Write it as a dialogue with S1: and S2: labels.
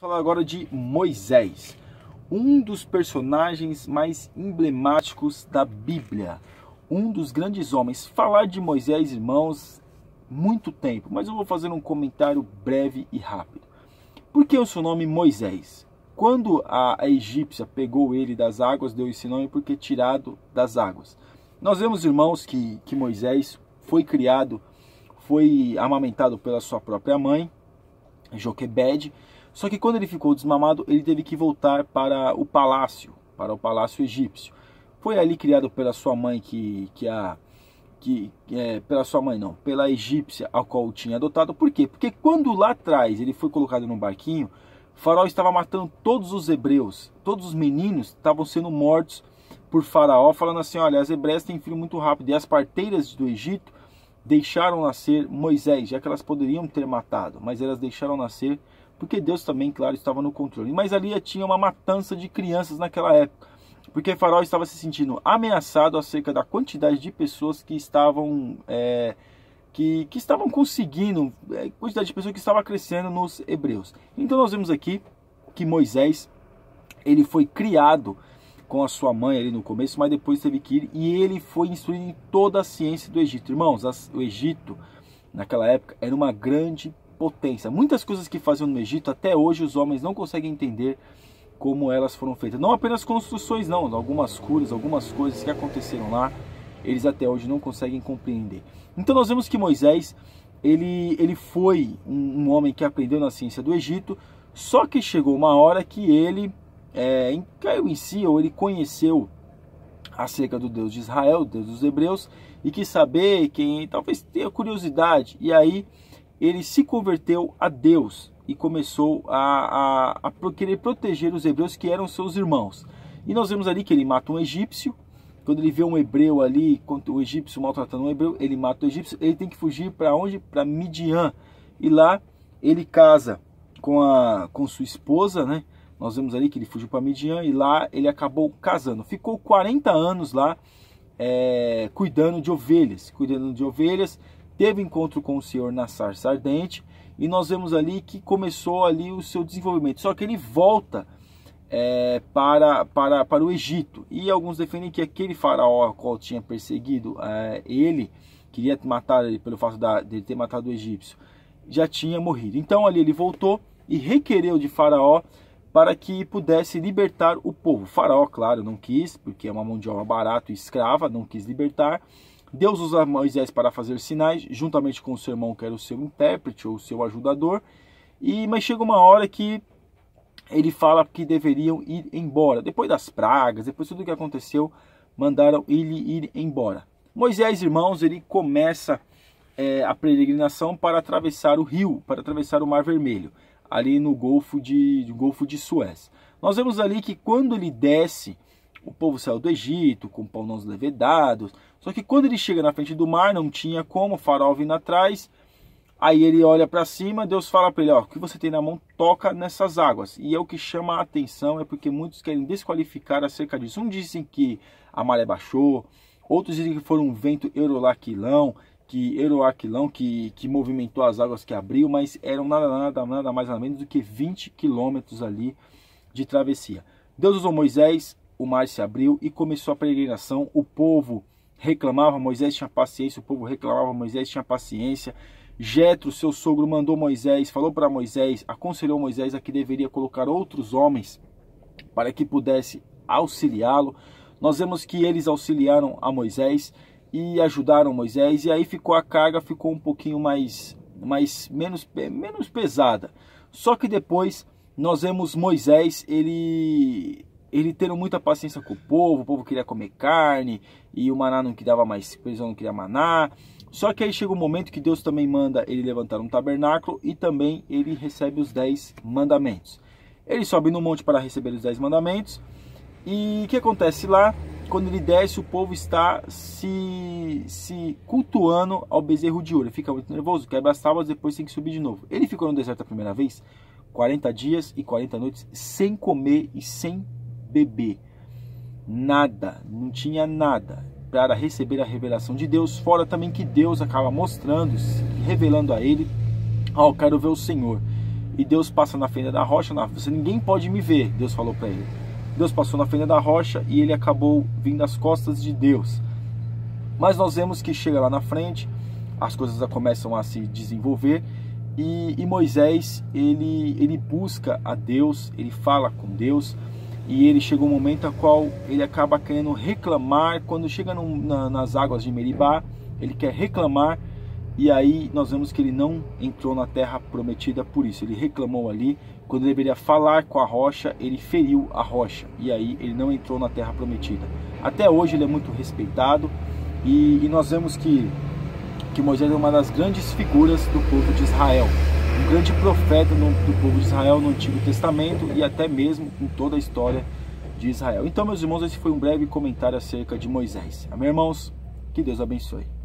S1: Vou falar agora de Moisés, um dos personagens mais emblemáticos da Bíblia, um dos grandes homens. Falar de Moisés, irmãos, muito tempo, mas eu vou fazer um comentário breve e rápido. Por que o seu nome Moisés? Quando a egípcia pegou ele das águas, deu esse nome porque tirado das águas. Nós vemos, irmãos, que Moisés foi criado, foi amamentado pela sua própria mãe, Joquebede. Só que quando ele ficou desmamado, ele teve que voltar para o palácio egípcio. Foi ali criado pela sua mãe, pela egípcia, a qual o tinha adotado. Por quê? Porque quando lá atrás ele foi colocado num barquinho, Faraó estava matando todos os hebreus, todos os meninos estavam sendo mortos por Faraó, falando assim: olha, as hebreias têm filho muito rápido, e as parteiras do Egito deixaram nascer Moisés, já que elas poderiam ter matado, mas elas deixaram nascer porque Deus também, claro, estava no controle. Mas ali tinha uma matança de crianças naquela época, porque Faraó estava se sentindo ameaçado acerca da quantidade de pessoas que estavam conseguindo, quantidade de pessoas que estava crescendo nos hebreus. Então nós vemos aqui que Moisés, ele foi criado com a sua mãe ali no começo, mas depois teve que ir, e ele foi instruído em toda a ciência do Egito. Irmãos, o Egito, naquela época, era uma grande potência. Muitas coisas que faziam no Egito, até hoje os homens não conseguem entender como elas foram feitas. Não apenas construções, não. Algumas curas, algumas coisas que aconteceram lá, eles até hoje não conseguem compreender. Então nós vemos que Moisés, ele foi um homem que aprendeu na ciência do Egito, só que chegou uma hora que ele caiu em si, ou ele conheceu acerca do Deus de Israel, Deus dos hebreus, e quis saber, quem talvez tenha curiosidade, e aí ele se converteu a Deus e começou a querer proteger os hebreus, que eram seus irmãos. E nós vemos ali que ele mata um egípcio. Quando ele vê um hebreu ali, o egípcio maltratando um hebreu, ele mata o egípcio. Ele tem que fugir para onde? Para Midian. E lá ele casa com sua esposa, né? Nós vemos ali que ele fugiu para Midian e lá ele acabou casando. Ficou 40 anos lá cuidando de ovelhas. Teve encontro com o Senhor na sarça ardente, e nós vemos ali que começou ali o seu desenvolvimento. Só que ele volta para o Egito, e alguns defendem que aquele faraó ao qual tinha perseguido ele, queria matar ele pelo fato de ele ter matado o egípcio, já tinha morrido. Então ali ele voltou e requereu de Faraó para que pudesse libertar o povo. Faraó, claro, não quis, porque é uma mão de obra barata e escrava, não quis libertar. Deus usa Moisés para fazer sinais, juntamente com o seu irmão, que era o seu intérprete ou o seu ajudador. Mas chega uma hora que ele fala que deveriam ir embora. Depois das pragas, depois de tudo que aconteceu, mandaram ele ir embora. Moisés, irmãos, ele começa a peregrinação para atravessar o rio, para atravessar o Mar Vermelho, ali no Golfo de Suez. Nós vemos ali que quando ele desce, o povo saiu do Egito com pão não levedados. Só que quando ele chega na frente do mar, não tinha como, o faraó vindo atrás. Aí ele olha para cima, Deus fala para ele: ó, o que você tem na mão, toca nessas águas. E é o que chama a atenção, é porque muitos querem desqualificar acerca disso. Uns dizem que a maré baixou, outros dizem que foi um vento Euroaquilão, que movimentou as águas, que abriu, mas eram nada mais nada menos do que 20 quilômetros ali de travessia. Deus usou Moisés, o mar se abriu e começou a peregrinação. O povo reclamava, Moisés tinha paciência, o povo reclamava, Moisés tinha paciência. Jetro, seu sogro, mandou Moisés, falou para Moisés, aconselhou Moisés a que deveria colocar outros homens para que pudesse auxiliá-lo. Nós vemos que eles auxiliaram a Moisés e ajudaram Moisés, e aí a carga ficou um pouquinho menos pesada. Só que depois nós vemos Moisés, ele tendo muita paciência com o povo queria comer carne, e o maná não dava mais, eles não queria maná. Só que aí chega um momento que Deus também manda ele levantar um tabernáculo, e também ele recebe os 10 mandamentos. Ele sobe no monte para receber os 10 mandamentos, e o que acontece lá? Quando ele desce, o povo está se cultuando ao bezerro de ouro. Ele fica muito nervoso, quebra as tábuas, depois tem que subir de novo. Ele ficou no deserto a primeira vez 40 dias e 40 noites sem comer e sem beber. Nada, não tinha nada para receber a revelação de Deus, fora também que Deus acaba mostrando, revelando a ele: ó, quero ver o Senhor. e Deus passa na fenda da rocha. Ninguém pode me ver, Deus falou para ele. Deus passou na fenda da rocha e ele acabou vindo às costas de Deus. Mas nós vemos que chega lá na frente, as coisas começam a se desenvolver e Moisés, ele busca a Deus, ele fala com Deus, e ele chega um momento a qual ele acaba querendo reclamar. Quando chega nas águas de Meribá, ele quer reclamar, e aí nós vemos que ele não entrou na terra prometida por isso. Ele reclamou ali, quando ele deveria falar com a rocha, ele feriu a rocha, e aí ele não entrou na terra prometida. Até hoje ele é muito respeitado, e nós vemos que Moisés é uma das grandes figuras do povo de Israel, um grande profeta do povo de Israel no Antigo Testamento e até mesmo em toda a história de Israel. Então, meus irmãos, esse foi um breve comentário acerca de Moisés. Amém, irmãos? Que Deus abençoe.